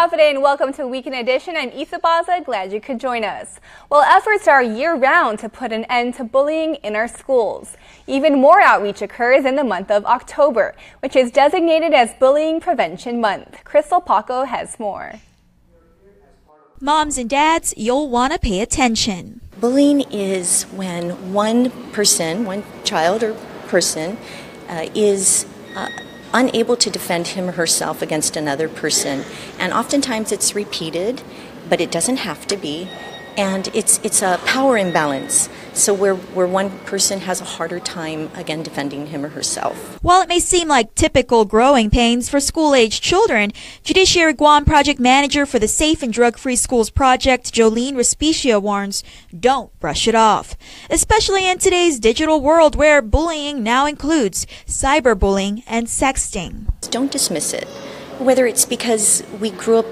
Hafide and welcome to Weekend Edition. I'm Isa Baza, glad you could join us. Well, efforts are year-round to put an end to bullying in our schools. Even more outreach occurs in the month of October, which is designated as Bullying Prevention Month. Crystal Paco has more. Moms and dads, you'll want to pay attention. Bullying is when one child or person is unable to defend him or herself against another person. And oftentimes it's repeated, but it doesn't have to be. And it's a power imbalance. So where one person has a harder time, again, defending him or herself. While it may seem like typical growing pains for school-aged children, Judiciary Guam Project Manager for the Safe and Drug-Free Schools Project, Jolene Respicio, warns, don't brush it off. Especially in today's digital world where bullying now includes cyberbullying and sexting. Don't dismiss it. Whether it's because we grew up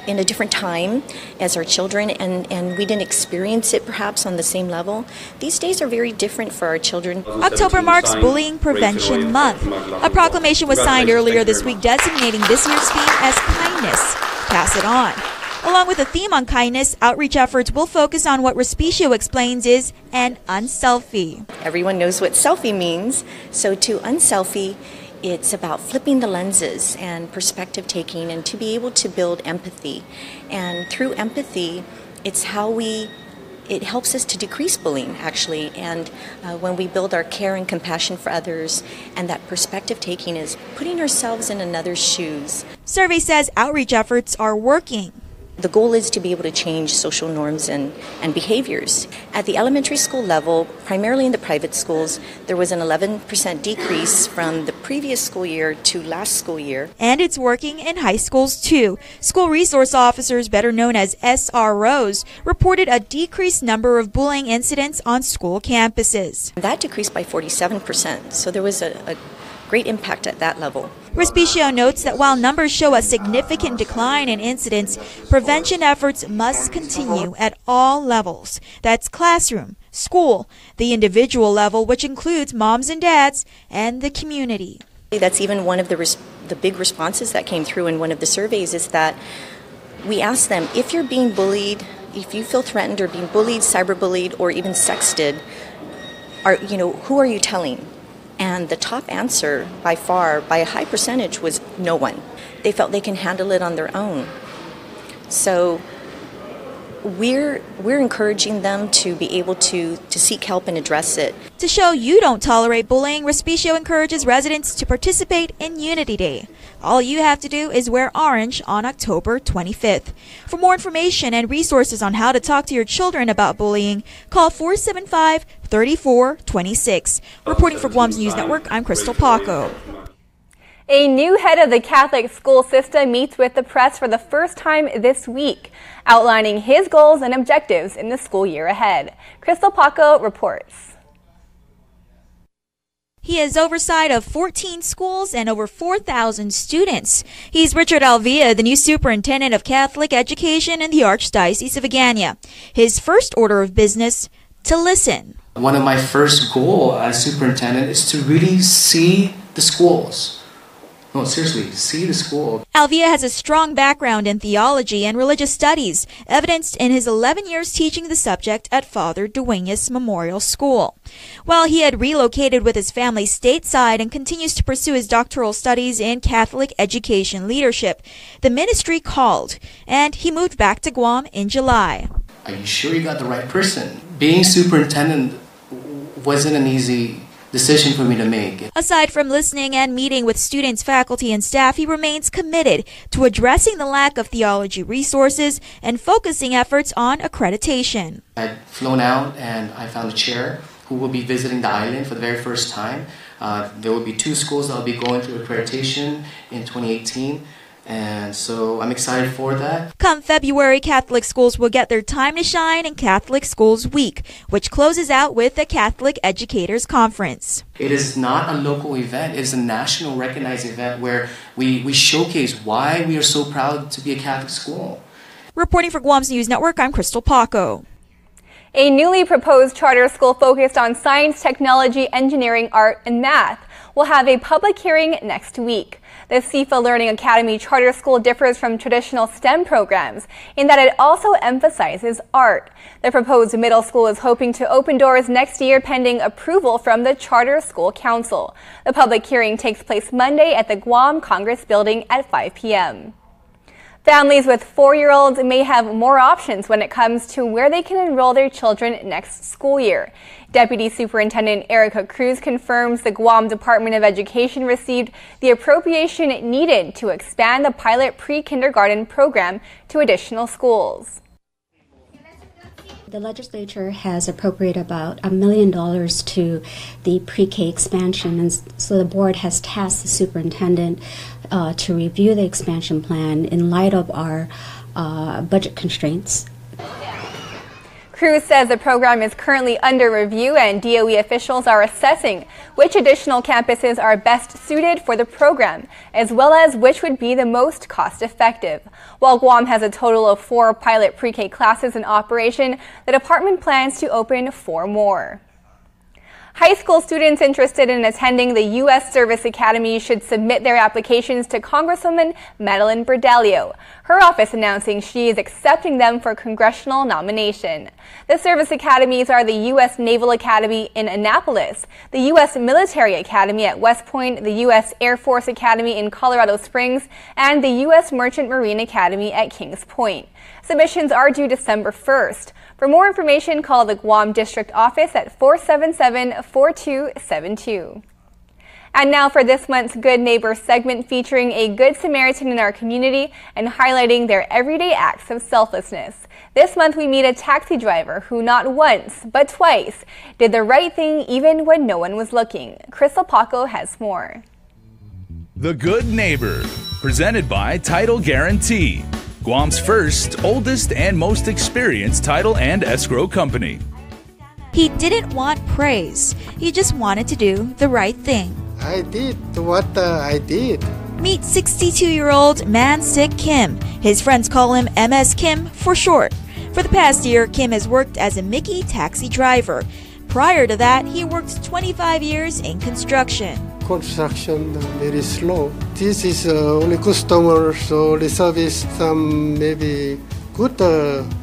in a different time as our children and we didn't experience it perhaps on the same level. These days are very different for our children. October marks Bullying Prevention Month. A proclamation was signed earlier this week designating this year's theme as Kindness. Pass it on. Along with a theme on kindness, outreach efforts will focus on what Respicio explains is an unselfie. Everyone knows what selfie means, so to unselfie, it's about flipping the lenses and perspective taking and to be able to build empathy. And through empathy, it helps us to decrease bullying, actually. And when we build our care and compassion for others, and that perspective taking is putting ourselves in another's shoes. Survey says outreach efforts are working. The goal is to be able to change social norms and behaviors. At the elementary school level, primarily in the private schools, there was an 11% decrease from the previous school year to last school year. And it's working in high schools too. School resource officers, better known as SROs, reported a decreased number of bullying incidents on school campuses. That decreased by 47%, so there was a great impact at that level. Respicio notes that while numbers show a significant decline in incidents, prevention efforts must continue at all levels. That's classroom, school, the individual level, which includes moms and dads, and the community. That's even one of the big responses that came through in one of the surveys is that we asked them, if you're being bullied, if you feel threatened or being bullied, cyberbullied, or even sexted, who are you telling? And the top answer, by far, by a high percentage, was no one. They felt they can handle it on their own. So we're encouraging them to be able to seek help and address it. To show you don't tolerate bullying, Respicio encourages residents to participate in Unity Day. All you have to do is wear orange on October 25th. For more information and resources on how to talk to your children about bullying, call 475-3426. Reporting for Guam's News Network, I'm Crystal Paco. A new head of the Catholic school system meets with the press for the first time this week, outlining his goals and objectives in the school year ahead. Crystal Paco reports. He has oversight of 14 schools and over 4,000 students. He's Richard Alvia, the new superintendent of Catholic education in the Archdiocese of Agana. His first order of business, to listen. One of my first goals as superintendent is to really see the schools. No, seriously, see the school. Alvia has a strong background in theology and religious studies, evidenced in his 11 years teaching the subject at Father Duenas Memorial School. While he had relocated with his family stateside and continues to pursue his doctoral studies in Catholic education leadership, the ministry called, and he moved back to Guam in July. Are you sure you got the right person? Being superintendent wasn't an easy decision for me to make. Aside from listening and meeting with students, faculty, and staff, he remains committed to addressing the lack of theology resources and focusing efforts on accreditation. I'd flown out and I found a chair who will be visiting the island for the very first time. There will be 2 schools that will be going through accreditation in 2018. And so I'm excited for that. Come February, Catholic schools will get their time to shine in Catholic Schools Week, which closes out with the Catholic Educators Conference. It is not a local event. It is a national recognized event where we showcase why we are so proud to be a Catholic school. Reporting for Guam's News Network, I'm Crystal Paco. A newly proposed charter school focused on science, technology, engineering, art, and math will have a public hearing next week. The SIFA Learning Academy Charter School differs from traditional STEM programs in that it also emphasizes art. The proposed middle school is hoping to open doors next year pending approval from the Charter School Council. The public hearing takes place Monday at the KUAM Congress Building at 5 p.m. Families with 4-year-olds may have more options when it comes to where they can enroll their children next school year. Deputy Superintendent Erica Cruz confirms the Guam Department of Education received the appropriation needed to expand the pilot pre-kindergarten program to additional schools. The legislature has appropriated about $1 million to the pre-K expansion, and so the board has tasked the superintendent to review the expansion plan in light of our budget constraints. Cruz says the program is currently under review and DOE officials are assessing which additional campuses are best suited for the program, as well as which would be the most cost-effective. While Guam has a total of 4 pilot pre-K classes in operation, the department plans to open 4 more. High school students interested in attending the U.S. Service Academy should submit their applications to Congresswoman Madeline Berdelio. Her office announcing she is accepting them for congressional nomination. The service academies are the U.S. Naval Academy in Annapolis, the U.S. Military Academy at West Point, the U.S. Air Force Academy in Colorado Springs, and the U.S. Merchant Marine Academy at Kings Point. Submissions are due December 1st. For more information, call the Guam District Office at 477-4272. And now for this month's Good Neighbor segment featuring a Good Samaritan in our community and highlighting their everyday acts of selflessness. This month we meet a taxi driver who not once, but twice, did the right thing even when no one was looking. Crystal Paco has more. The Good Neighbor, presented by Title Guarantee, Guam's first, oldest, and most experienced title and escrow company. He didn't want praise. He just wanted to do the right thing. I did what I did. Meet 62-year-old Mansik Kim. His friends call him MS Kim for short. For the past year, Kim has worked as a Mickey taxi driver. Prior to that, he worked 25 years in construction. Construction very slow. This is only customers, only service. Maybe good.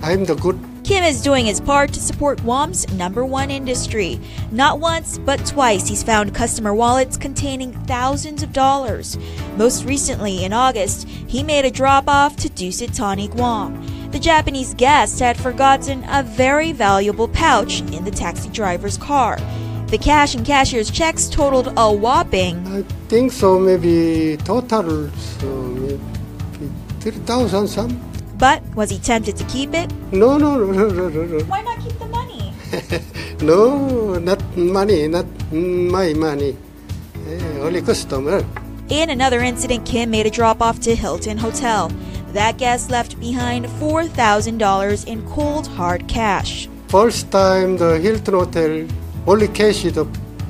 I'm the good. Kim is doing his part to support Guam's #1 industry. Not once, but twice, he's found customer wallets containing thousands of dollars. Most recently, in August, he made a drop-off to Dusitani, Guam. The Japanese guest had forgotten a very valuable pouch in the taxi driver's car. The cash and cashier's checks totaled a whopping, I think so, maybe total, so maybe 3,000 some. but was he tempted to keep it? No. Why not keep the money? No, not money, not my money. Only customer. In another incident, Kim made a drop-off to Hilton Hotel. That guest left behind $4,000 in cold, hard cash. First time the Hilton Hotel only cash is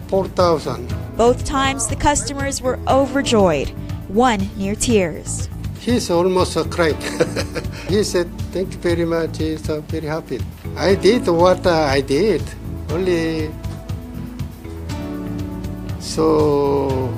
4,000. Both times, the customers were overjoyed, one near tears. He's almost crying. He said, "Thank you very much." He's very happy. I did what I did. Only so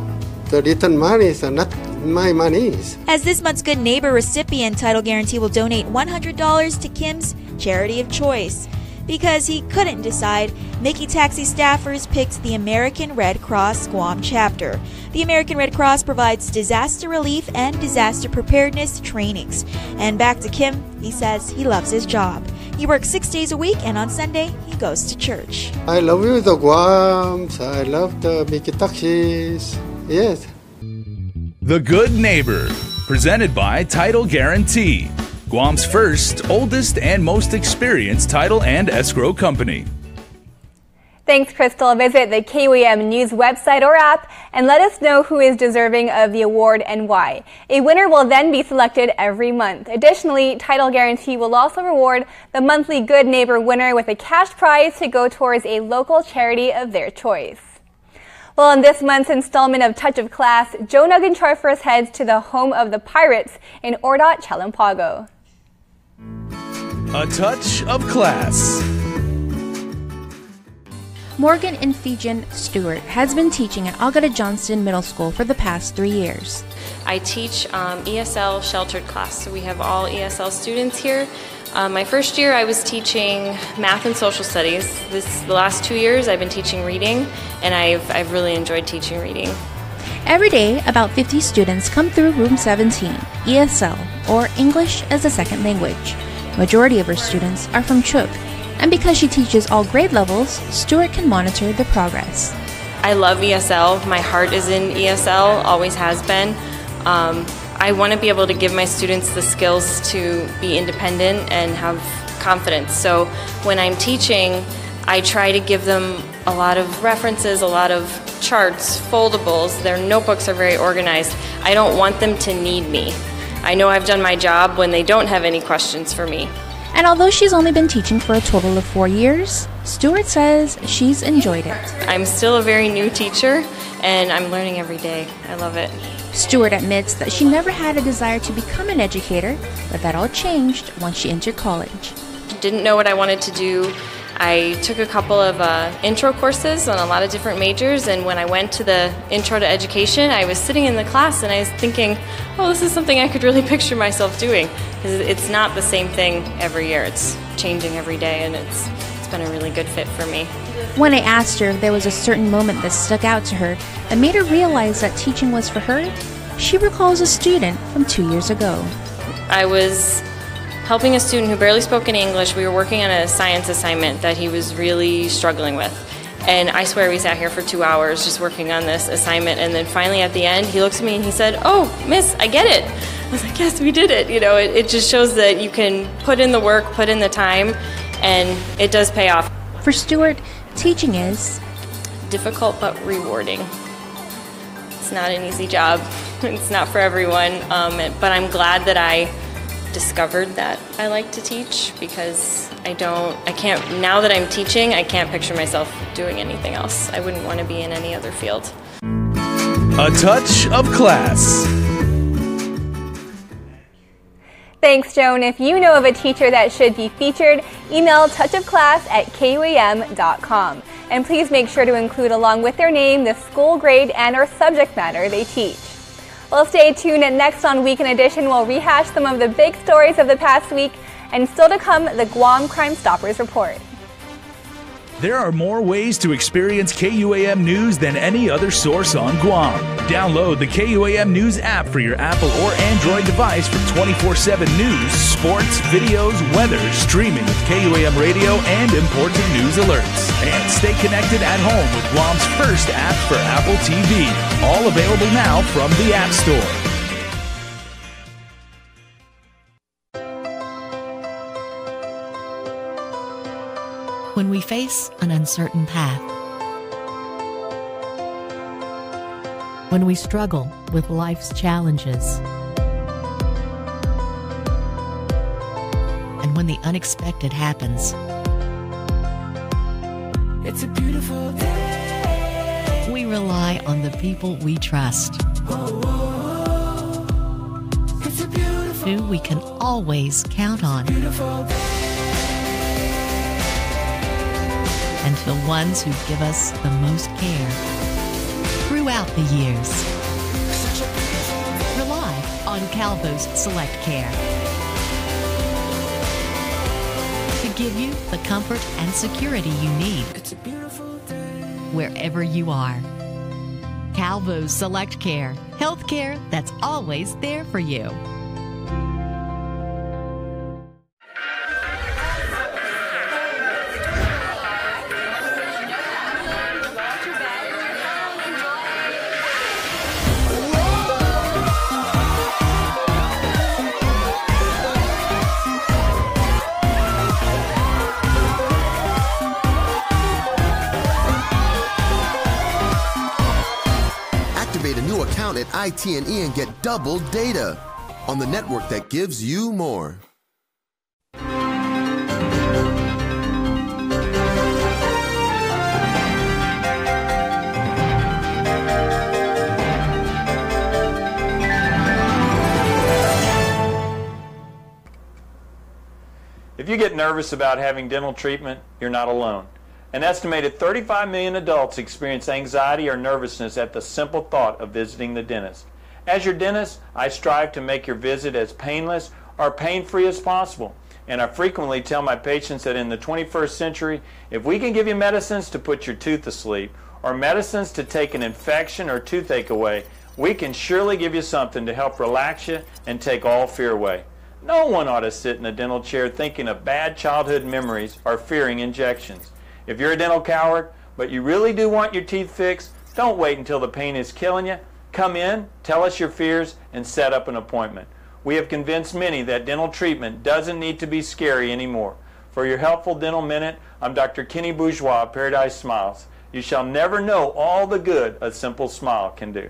the return money is not my money. As this month's Good Neighbor recipient, Title Guarantee will donate $100 to Kim's charity of choice. Because he couldn't decide, Mickey Taxi staffers picked the American Red Cross Guam chapter. The American Red Cross provides disaster relief and disaster preparedness trainings. And back to Kim, he says he loves his job. He works 6 days a week, and on Sunday, he goes to church. I love you, the Guams. I love the Mickey Taxis. Yes. The Good Neighbor, presented by Title Guarantee, Guam's first, oldest, and most experienced title and escrow company. Thanks, Crystal. Visit the KUAM News website or app and let us know who is deserving of the award and why. A winner will then be selected every month. Additionally, Title Guarantee will also reward the monthly Good Neighbor winner with a cash prize to go towards a local charity of their choice. Well, in this month's installment of Touch of Class, Joe Nuggentrar first heads to the home of the Pirates in Ordot, Chalampago. A Touch of Class. Morgan Infijian Stewart has been teaching at Agata Johnston Middle School for the past 3 years. I teach ESL sheltered class, so we have all ESL students here. My first year I was teaching math and social studies. The last 2 years I've been teaching reading, and I've really enjoyed teaching reading. Every day, about 50 students come through Room 17, ESL, or English as a Second Language. Majority of her students are from Chuk, and because she teaches all grade levels, Stewart can monitor the progress. I love ESL. My heart is in ESL, always has been. I want to be able to give my students the skills to be independent and have confidence. So when I'm teaching, I try to give them a lot of references, a lot of charts, foldables. Their notebooks are very organized. I don't want them to need me. I know I've done my job when they don't have any questions for me. And although she's only been teaching for a total of 4 years, Stewart says she's enjoyed it. I'm still a very new teacher, and I'm learning every day. I love it. Stewart admits that she never had a desire to become an educator, but that all changed once she entered college. Didn't know what I wanted to do. I took a couple of intro courses on a lot of different majors, and when I went to the Intro to Education, I was sitting in the class and I was thinking, oh, this is something I could really picture myself doing, because it's not the same thing every year. It's changing every day, and it's been a really good fit for me. When I asked her if there was a certain moment that stuck out to her that made her realize that teaching was for her, she recalls a student from 2 years ago. I was helping a student who barely spoke any English. We were working on a science assignment that he was really struggling with. And I swear we sat here for 2 hours just working on this assignment, and then finally at the end he looks at me and he said, "Oh, miss, I get it." I was like, "Yes, we did it." You know, it just shows that you can put in the work, put in the time, and it does pay off. For Stewart, teaching is difficult but rewarding. It's not an easy job. It's not for everyone, but I'm glad that I discovered that I like to teach, because now that I'm teaching, I can't picture myself doing anything else. I wouldn't want to be in any other field. A touch of class. Thanks, Joan. If you know of a teacher that should be featured, email touchofclass@kuam.com. And please make sure to include along with their name the school grade and or subject matter they teach. Well, stay tuned, and next on Weekend Edition, we'll rehash some of the big stories of the past week, and still to come, the Guam Crime Stoppers report. There are more ways to experience KUAM News than any other source on Guam. Download the KUAM News app for your Apple or Android device for 24/7 news, sports, videos, weather, streaming with KUAM radio, and important news alerts. And stay connected at home with Guam's first app for Apple TV. All available now from the App Store. When we face an uncertain path, when we struggle with life's challenges, and when the unexpected happens, it's a beautiful day. We rely on the people we trust, it's a beautiful, who we can always count on. And to the ones who give us the most care throughout the years. Rely on Calvo's Select Care to give you the comfort and security you need wherever you are. Calvo's Select Care, health care that's always there for you. At IT&E and get double data on the network that gives you more. If you get nervous about having dental treatment, you're not alone. An estimated 35 million adults experience anxiety or nervousness at the simple thought of visiting the dentist. As your dentist, I strive to make your visit as painless or pain-free as possible. And I frequently tell my patients that in the 21st century, if we can give you medicines to put your tooth to sleep, or medicines to take an infection or toothache away, we can surely give you something to help relax you and take all fear away. No one ought to sit in a dental chair thinking of bad childhood memories or fearing injections. If you're a dental coward, but you really do want your teeth fixed, don't wait until the pain is killing you. Come in, tell us your fears, and set up an appointment. We have convinced many that dental treatment doesn't need to be scary anymore. For your helpful dental minute, I'm Dr. Kenny Bourgeois of Paradise Smiles. You shall never know all the good a simple smile can do.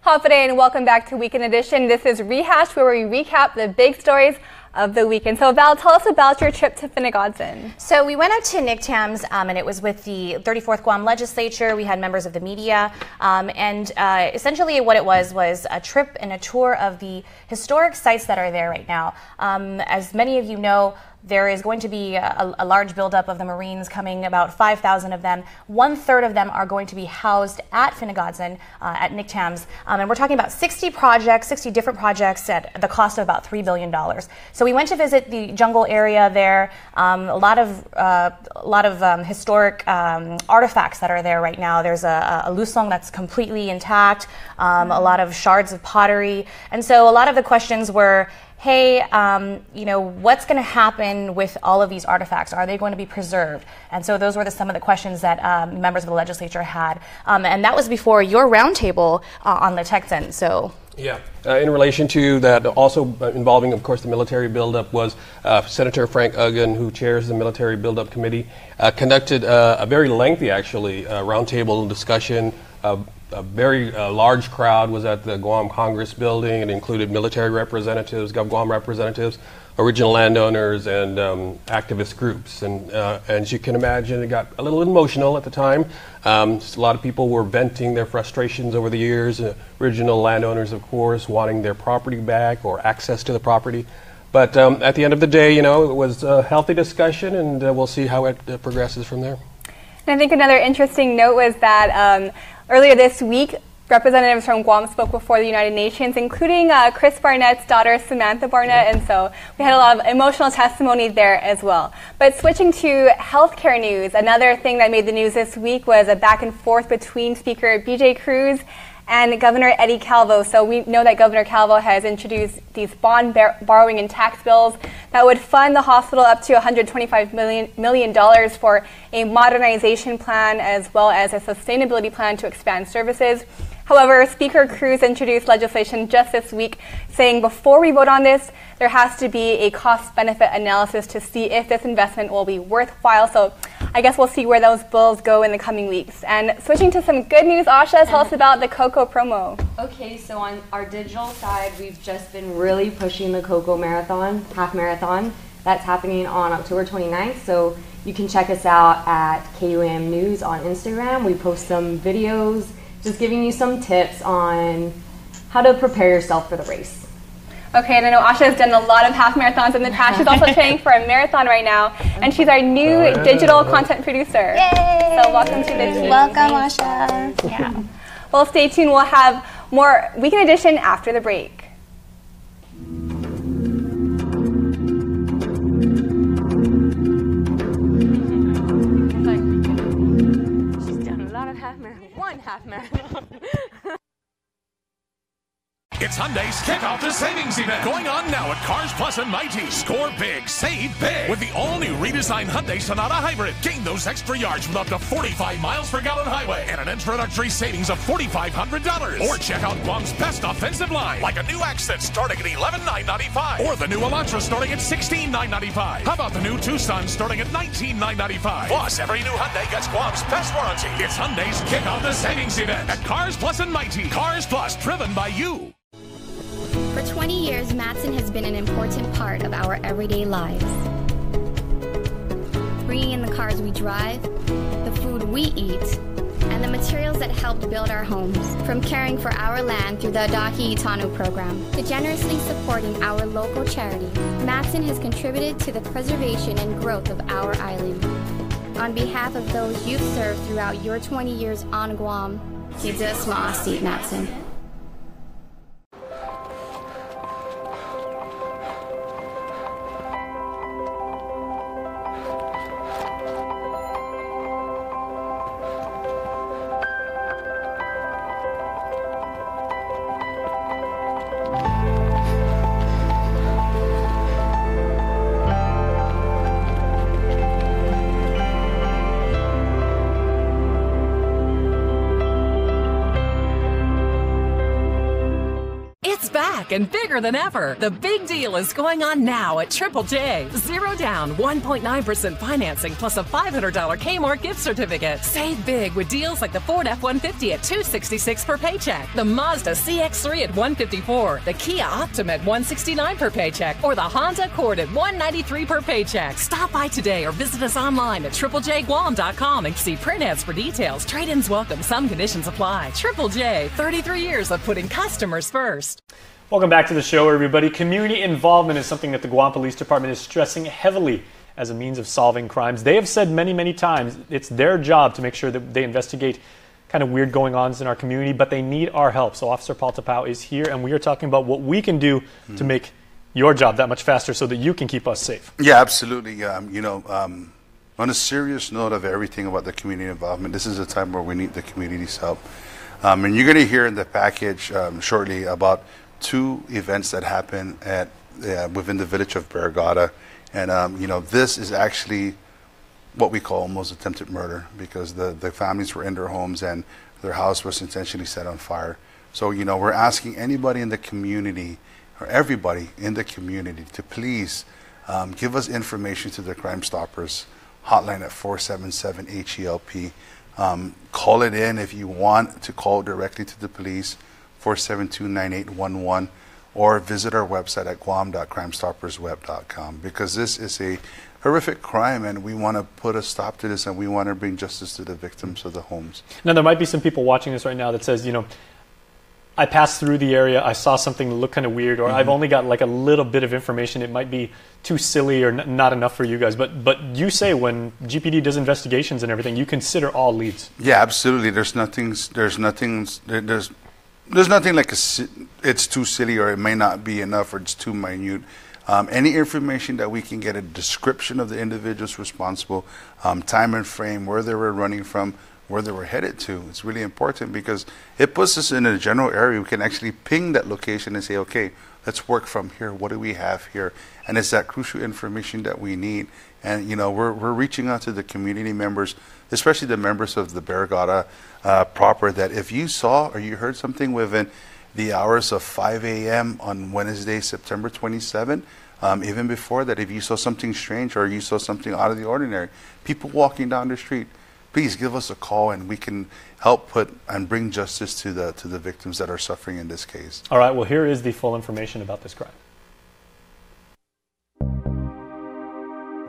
Hafide and welcome back to Weekend Edition. This is Rehash, where we recap the big stories of the weekend. So Val, tell us about your trip to Finnegodson. So we went out to NICTAMS and it was with the 34th Guam legislature. We had members of the media and essentially what it was a trip and a tour of the historic sites that are there right now. As many of you know, there is going to be a large buildup of the Marines coming, about 5,000 of them. 1/3 of them are going to be housed at Finnegodson at NICTAMS. And we're talking about 60 projects, 60 different projects at the cost of about $3 billion. So we went to visit the jungle area there, a lot of historic artifacts that are there right now. There's a lusong that's completely intact, a lot of shards of pottery. And so a lot of the questions were, hey, what's going to happen with all of these artifacts? Are they going to be preserved? And so those were some of the questions that members of the legislature had. And that was before your roundtable on the Texan. So. Yeah. In relation to that, also involving, of course, the military buildup was Senator Frank Uggan, who chairs the Military Buildup Committee, conducted a very lengthy, actually, roundtable discussion. A very large crowd was at the Guam Congress building. It included military representatives, GovGuam representatives, original landowners, and activist groups. And as you can imagine, it got a little emotional at the time. A lot of people were venting their frustrations over the years. Original landowners, of course, wanting their property back or access to the property. But at the end of the day, it was a healthy discussion, and we'll see how it progresses from there. And I think another interesting note was that earlier this week, representatives from Guam spoke before the United Nations, including Chris Barnett's daughter, Samantha Barnett, and so we had a lot of emotional testimony there as well. But switching to healthcare news, another thing that made the news this week was a back and forth between Speaker BJ Cruz and Governor Eddie Calvo. So we know that Governor Calvo has introduced these bond borrowing and tax bills that would fund the hospital up to $125 million for a modernization plan as well as a sustainability plan to expand services. However, Speaker Cruz introduced legislation just this week saying before we vote on this, there has to be a cost-benefit analysis to see if this investment will be worthwhile. So I guess we'll see where those bills go in the coming weeks. And switching to some good news, Asha, tell us about the Cocoa promo. Okay, so on our digital side, we've just been really pushing the Cocoa Marathon, half marathon. That's happening on October 29th. So you can check us out at KUAM News on Instagram. We post some videos, just giving you some tips on how to prepare yourself for the race. Okay, and I know Asha has done a lot of half marathons in the past. She's also training for a marathon right now, and she's our new digital content producer. Yay! So welcome to the team. Welcome, Asha. Yeah. Well, stay tuned. We'll have more Weekend Edition after the break. She's done a lot of half marathon. One half marathon. It's Hyundai's Kick Off the Savings event going on now at Cars Plus and Mighty. Score big, save big with the all-new redesigned Hyundai Sonata Hybrid. Gain those extra yards from up to 45 miles per gallon highway and an introductory savings of $4,500. Or check out Guam's best offensive line, like a new Accent starting at $11,995 or the new Elantra starting at $16,995. How about the new Tucson starting at $19,995? Plus, every new Hyundai gets Guam's best warranty. It's Hyundai's Kick Off the Savings event at Cars Plus and Mighty. Cars Plus, driven by you. For 20 years, Matson has been an important part of our everyday lives. Bringing in the cars we drive, the food we eat, and the materials that helped build our homes. From caring for our land through the Adaki Itanu program to generously supporting our local charities, Matson has contributed to the preservation and growth of our island. On behalf of those you've served throughout your 20 years on Guam, Kidza Smaasi Matson. And bigger than ever. The big deal is going on now at Triple J. 0 down, 1.9% financing plus a $500 Kmart gift certificate. Save big with deals like the Ford F-150 at $266 per paycheck, the Mazda CX-3 at $154, the Kia Optima at $169 per paycheck, or the Honda Accord at $193 per paycheck. Stop by today or visit us online at triplejguam.com and see print ads for details. Trade-ins welcome. Some conditions apply. Triple J, 33 years of putting customers first. Welcome back to the show, everybody. Community involvement is something that the Guam Police Department is stressing heavily as a means of solving crimes. They have said many, many times it's their job to make sure that they investigate kind of weird going-ons in our community, but they need our help. So Officer Paul Tapao is here, and we are talking about what we can do to make your job that much faster so that you can keep us safe. Yeah, absolutely. On a serious note of everything about the community involvement, this is a time where we need the community's help. And you're going to hear in the package shortly about 2 events that happened at within the village of Barragata, and this is actually what we call almost attempted murder, because the families were in their homes and their house was intentionally set on fire. So we're asking anybody in the community or everybody in the community to please give us information to the Crime Stoppers hotline at 477-HELP. Call it in if you want to call directly to the police, 472-9811, or visit our website at guam.crimestoppersweb.com, because this is a horrific crime and we want to put a stop to this, and we want to bring justice to the victims of the homes. Now, there might be some people watching this right now that says, I passed through the area, I saw something that looked kind of weird, or I've only got like a little bit of information, it might be too silly or not enough for you guys. But you say when GPD does investigations and everything, you consider all leads. Yeah, absolutely. There's nothing like it's too silly, or it may not be enough, or it's too minute. Any information that we can get, a description of the individuals responsible, time and frame, where they were running from, where they were headed to. It's really important because it puts us in a general area. We can actually ping that location and say, okay, let's work from here. What do we have here? And it's that crucial information that we need. And we're reaching out to the community members, especially the members of the Barragata proper, that if you saw or you heard something within the hours of 5 a.m. on Wednesday, September 27, even before that, if you saw something strange or you saw something out of the ordinary, people walking down the street, please give us a call and we can help put and bring justice to the victims that are suffering in this case. All right, well, here is the full information about this crime.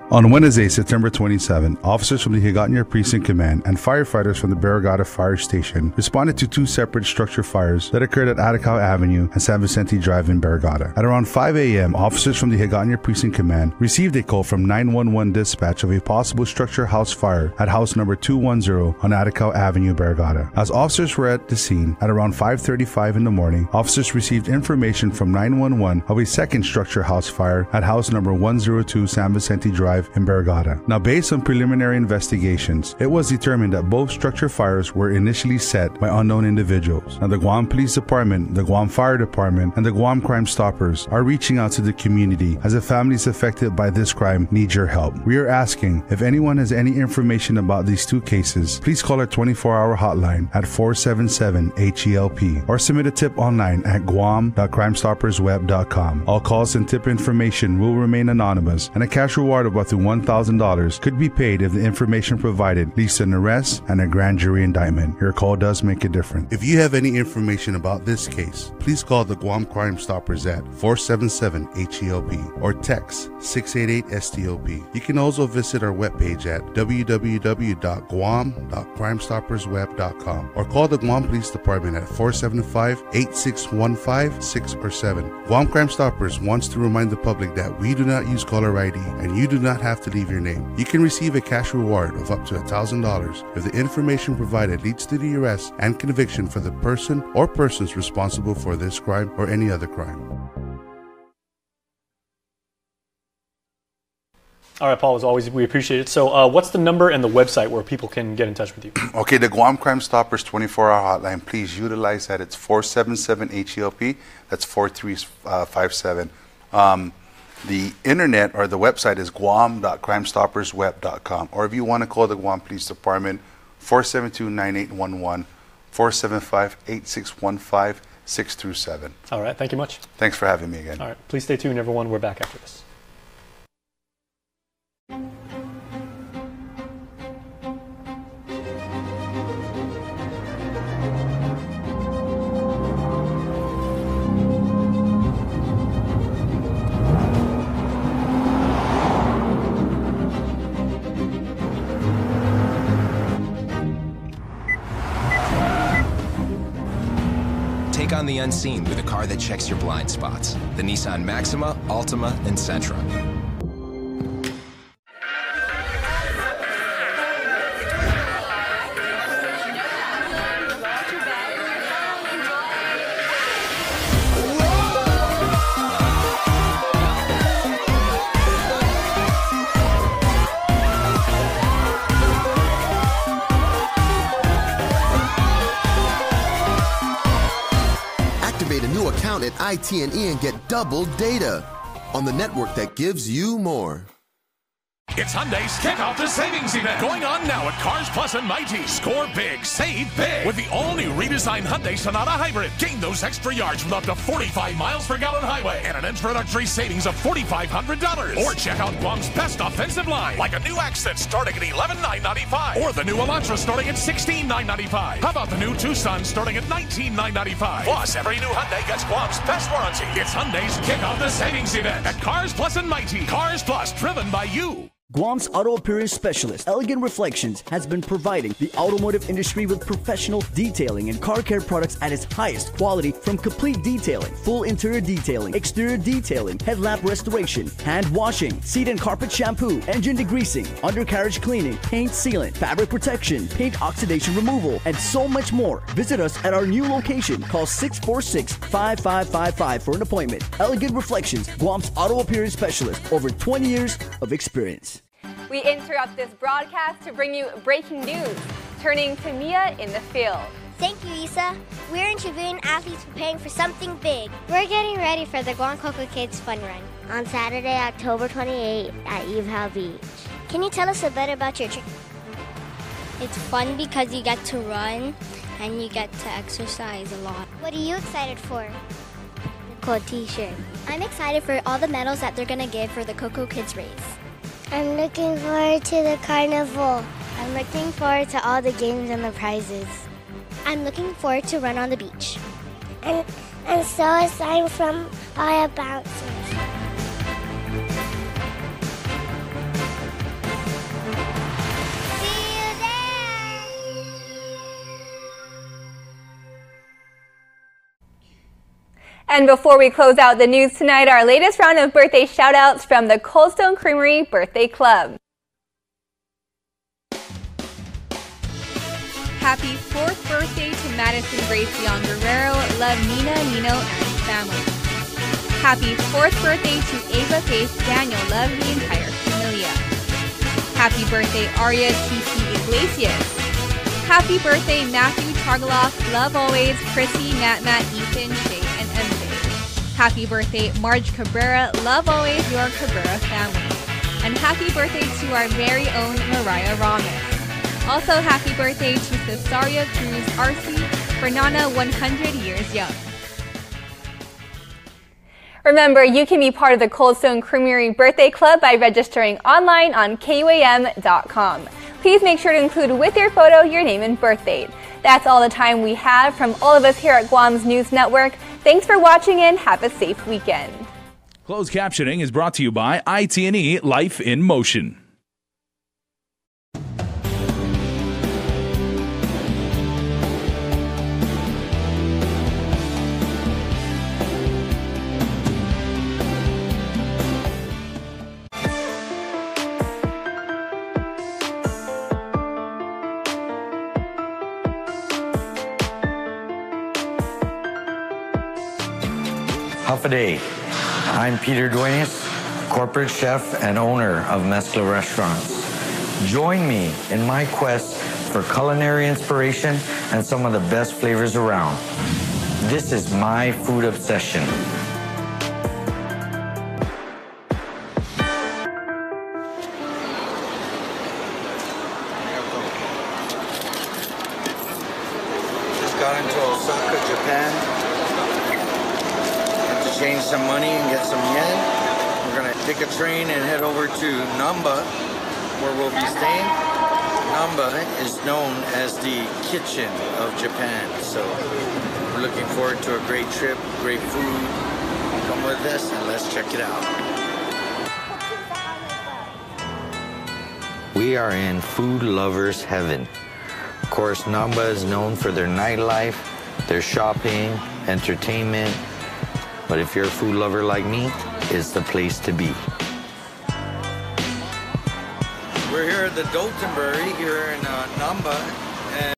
On Wednesday, September 27, officers from the Higatnya Precinct Command and firefighters from the Barragata Fire Station responded to 2 separate structure fires that occurred at Atacao Avenue and San Vicente Drive in Barragata. At around 5 a.m., officers from the Higatnya Precinct Command received a call from 911 dispatch of a possible structure house fire at house number 210 on Atacao Avenue, Barragata. As officers were at the scene at around 5:35 in the morning, officers received information from 911 of a second structure house fire at house number 102 San Vicente Drive in Barragata. Now, based on preliminary investigations, it was determined that both structure fires were initially set by unknown individuals. Now, the Guam Police Department, the Guam Fire Department, and the Guam Crime Stoppers are reaching out to the community as the families affected by this crime need your help. We are asking if anyone has any information about these 2 cases, please call our 24-hour hotline at 477-HELP or submit a tip online at guam.crimestoppersweb.com. All calls and tip information will remain anonymous, and a cash reward of about up to $1,000 could be paid if the information provided leads to an arrest and a grand jury indictment. Your call does make a difference. If you have any information about this case, please call the Guam Crime Stoppers at 477-HELP or text 688-STOP. You can also visit our webpage at www.guam.crimestoppersweb.com or call the Guam Police Department at 475-8615 6 or 7. Guam Crime Stoppers wants to remind the public that we do not use caller ID and you do not have to leave your name. You can receive a cash reward of up to $1,000 if the information provided leads to the arrest and conviction for the person or persons responsible for this crime or any other crime. All right, Paul, as always, we appreciate it. So what's the number and the website where people can get in touch with you? Okay, the Guam Crime Stoppers 24-hour hotline, please utilize that. It's 477-HELP. That's 4357. The internet or the website is guam.crimestoppersweb.com. Or if you want to call the Guam Police Department, 472-9811, 475-8615, 6 through 7. All right, thank you much. Thanks for having me again. All right, please stay tuned, everyone. We're back after this. Take on the unseen with a car that checks your blind spots. The Nissan Maxima, Altima, and Sentra. Activate a new account at IT&E and get double data on the network that gives you more. It's Hyundai's Kick Off the Savings event going on now at Cars Plus and Mighty. Score big, save big with the all-new redesigned Hyundai Sonata Hybrid. Gain those extra yards with up to 45 miles per gallon highway and an introductory savings of $4,500. Or check out Guam's best offensive line, like a new Accent starting at $11,995, or the new Elantra starting at $16,995. How about the new Tucson starting at $19,995? Plus, every new Hyundai gets Guam's best warranty. It's Hyundai's Kick Off the Savings event at Cars Plus and Mighty. Cars Plus, driven by you. Guam's auto appearance specialist, Elegant Reflections, has been providing the automotive industry with professional detailing and car care products at its highest quality, from complete detailing, full interior detailing, exterior detailing, headlamp restoration, hand washing, seat and carpet shampoo, engine degreasing, undercarriage cleaning, paint sealant, fabric protection, paint oxidation removal, and so much more. Visit us at our new location. Call 646-5555 for an appointment. Elegant Reflections, Guam's auto appearance specialist, over 20 years of experience. We interrupt this broadcast to bring you breaking news. Turning to Mia in the field. Thank you, Isa. We're interviewing athletes preparing for something big. We're getting ready for the Guam Coco Kids Fun Run on Saturday, October 28 at Eval Beach. Can you tell us a bit about your trip? It's fun because you get to run and you get to exercise a lot. What are you excited for? Cool t-shirt. I'm excited for all the medals that they're going to give for the Coco Kids race. I'm looking forward to the carnival. I'm looking forward to all the games and the prizes. I'm looking forward to run on the beach. And so excited from all the bouncers. And before we close out the news tonight, our latest round of birthday shout-outs from the Coldstone Creamery Birthday Club. Happy 4th birthday to Madison Grace Young Guerrero. Love Nina, Nino, and family. Happy 4th birthday to Ava Faith Daniel. Love the entire familia. Happy birthday Aria T.C. Iglesias. Happy birthday Matthew Targaloff. Love always Chrissy, Matt, Ethan, Shay, and MJ. Happy birthday Marge Cabrera. Love always your Cabrera family. And happy birthday to our very own Mariah Ramos. Also happy birthday to Cesaria Cruz Arce, Fernanda 100 years young. Remember, you can be part of the Cold Stone Creamery Birthday Club by registering online on KUAM.com. Please make sure to include with your photo your name and birth date. That's all the time we have from all of us here at Guam's News Network. Thanks for watching and have a safe weekend. Closed captioning is brought to you by IT&E Life in Motion. Day. I'm Peter Duenas, corporate chef and owner of Mezcla Restaurants. Join me in my quest for culinary inspiration and some of the best flavors around. This is my food obsession. Just got into Osaka, Japan. Change some money and get some yen. We're gonna take a train and head over to Namba, where we'll be staying. Namba is known as the kitchen of Japan, so we're looking forward to a great trip, great food. Come with us and let's check it out. We are in food lovers heaven. Of course, Namba is known for their nightlife, their shopping, entertainment. But if you're a food lover like me, it's the place to be. We're here at the Dotonbury here in Namba.